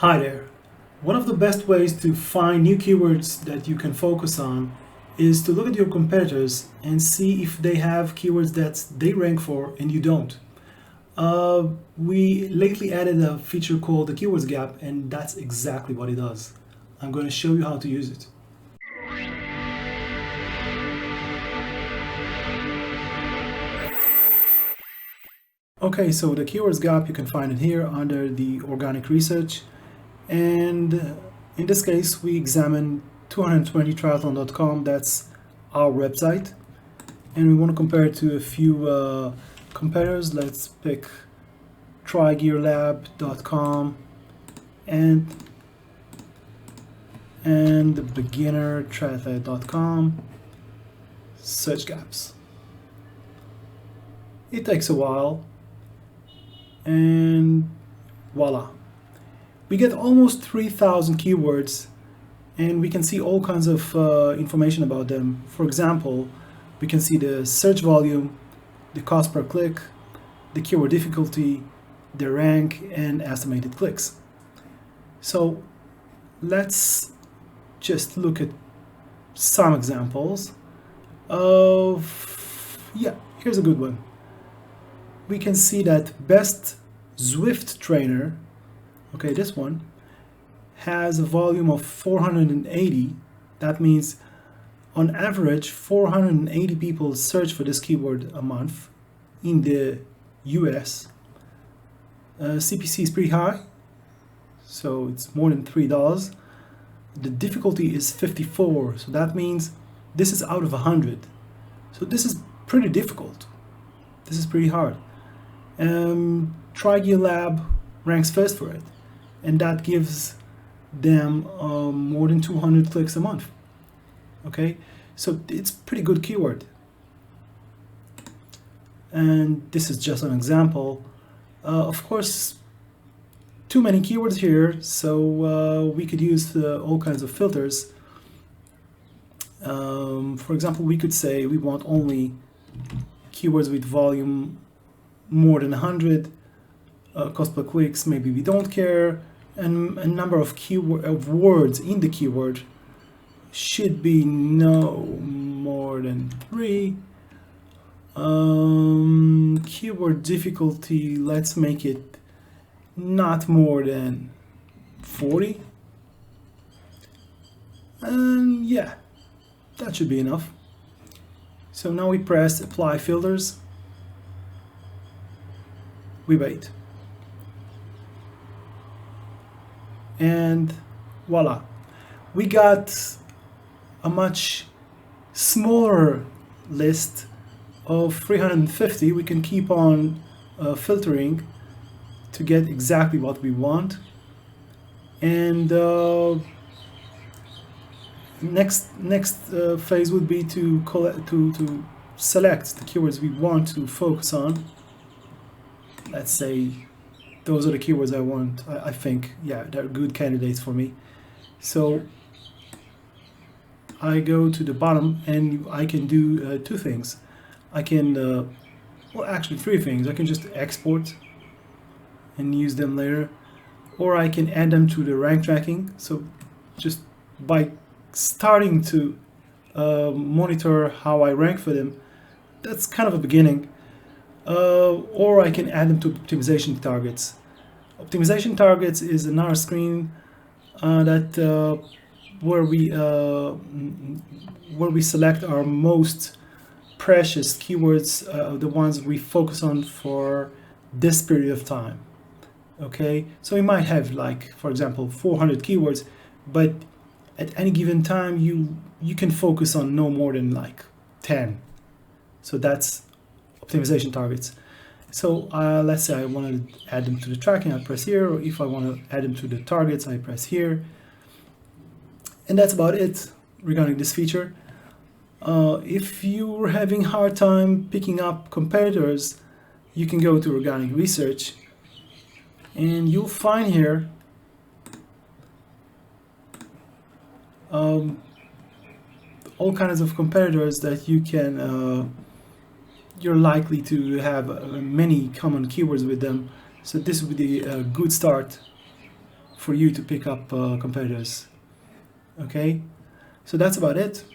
Hi there. One of the best ways to find new keywords that you can focus on is to look at your competitors and see if they have keywords that they rank for and you don't. We lately added a feature called the Keywords Gap, and that's exactly what it does. I'm going to show you how to use it. Okay, so the Keywords Gap, you can find it here under the organic research. And in this case, we examined 220triathlon.com, that's our website. And we want to compare it to a few competitors. Let's pick trygearlab.com and beginnertriathlete.com. Search gaps. It takes a while, and voila. We get almost 3,000 keywords, and we can see all kinds of information about them. For example, we can see the search volume, the cost per click, the keyword difficulty, the rank, and estimated clicks. So let's just look at some examples of, here's a good one. We can see that best Zwift trainer, okay, this one, has a volume of 480. That means on average 480 people search for this keyword a month in the US. CPC is pretty high, so it's more than $3. The difficulty is 54, so that means this is out of 100. So this is pretty difficult. This is pretty hard. TryGearLab ranks first for it, and that gives them more than 200 clicks a month. Okay, so it's pretty good keyword. And this is just an example. Of course, too many keywords here, so we could use all kinds of filters. For example, we could say we want only keywords with volume more than 100, cost per clicks, maybe we don't care, and a number of words in the keyword should be no more than 3. Keyword difficulty, let's make it not more than 40. And yeah, that should be enough. So now we press apply filters. We wait. And voila. We got a much smaller list of 350. We can keep on filtering to get exactly what we want. And next phase would be to select the keywords we want to focus on. Let's say those are the keywords I want. I think, yeah, they're good candidates for me. So I go to the bottom and I can do 2 things. I can, well, actually 3 things. I can just export and use them later, or I can add them to the rank tracking. So just by starting to monitor how I rank for them, that's kind of a beginning. Or I can add them to optimization targets. Optimization targets is another screen that where we select our most precious keywords, the ones we focus on for this period of time. Okay, so we might have, like, for example, 400 keywords, but at any given time you can focus on no more than like 10. So that's optimization targets. So let's say I want to add them to the tracking, I press here, or if I want to add them to the targets, I press here. And that's about it regarding this feature. If you're having a hard time picking up competitors, you can go to organic research and you'll find here all kinds of competitors that you can you're likely to have many common keywords with them. So this would be a good start for you to pick up competitors. Okay, so that's about it.